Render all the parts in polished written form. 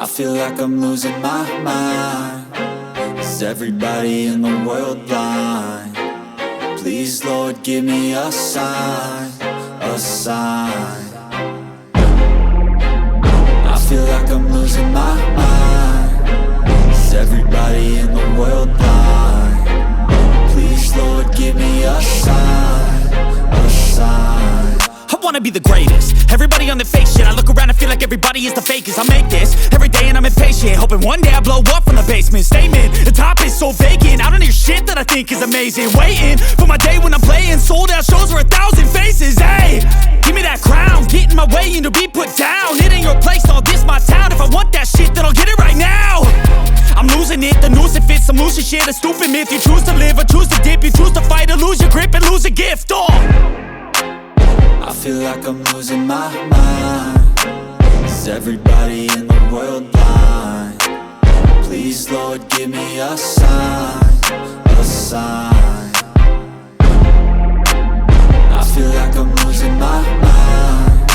I feel like I'm losing my mind. Is everybody in the world blind? Please, Lord, give me a sign, a sign. I feel like I'm losing my mind. Is everybody in the world blind? Please, Lord, give me a sign, a sign. I wanna be the greatest. Everybody on the fake shit. I look around and feel like everybody is the fakest. I make this every day and I'm impatient, hoping one day I blow up from the basement. Statement, the top is so vacant. I don't hear shit that I think is amazing. Waiting for my day when I'm playing sold out shows for 1,000 faces. Hey, give me that crown, get in my way and to be put down. It ain't your place, all this my town. If I want that shit, then I'll get it right now. I'm losing it, the noose it fits. I'm losing shit, a stupid myth. You choose to live or choose to dip. You choose to fight or lose your grip and lose a gift. I feel like I'm losing my mind. Is everybody in the world blind? Please, Lord, give me a sign, a sign. I feel like I'm losing my mind.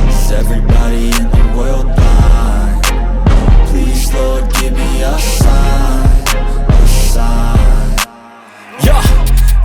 Is everybody in the world blind? Please, Lord, give me a sign, a sign. Yeah.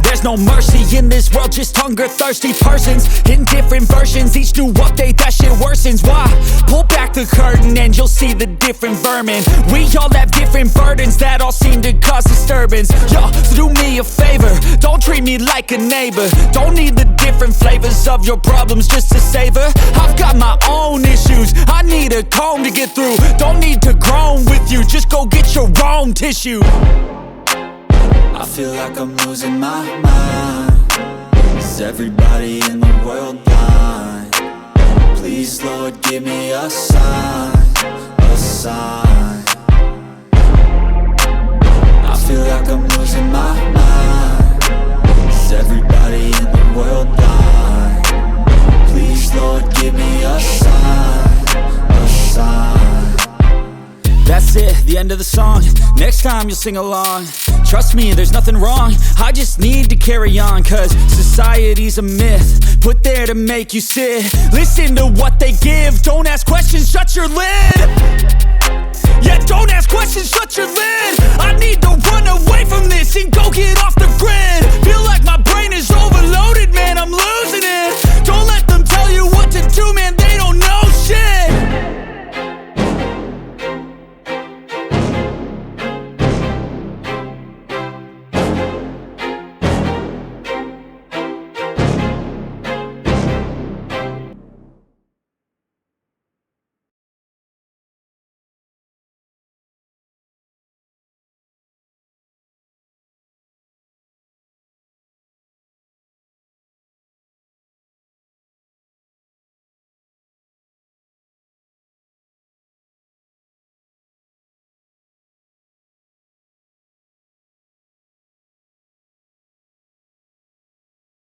There's no mercy in this world, just hunger-thirsty persons in different versions. Each new update, that shit worsens. Why? Pull back the curtain and you'll see the different vermin. We all have different burdens that all seem to cause disturbance. Yo, so do me a favor, don't treat me like a neighbor. Don't need the different flavors of your problems just to savor. I've got my own issues, I need a comb to get through. Don't need to groan with you, just go get your own tissue. I feel like I'm losing my mind. Is everybody in the world blind? Please, Lord, give me a sign, a sign. I feel like I'm losing my mind. Is everybody in the world blind? Please, Lord, give me a sign, a sign. That's it, the end of the song. Next time you'll sing along. Trust me, there's nothing wrong. I just need to carry on, cause society's a myth put there to make you sit. Listen to what they give. Don't ask questions, shut your lid. Yeah, don't ask questions, shut your lid. I need to run away from this and go get off the grid.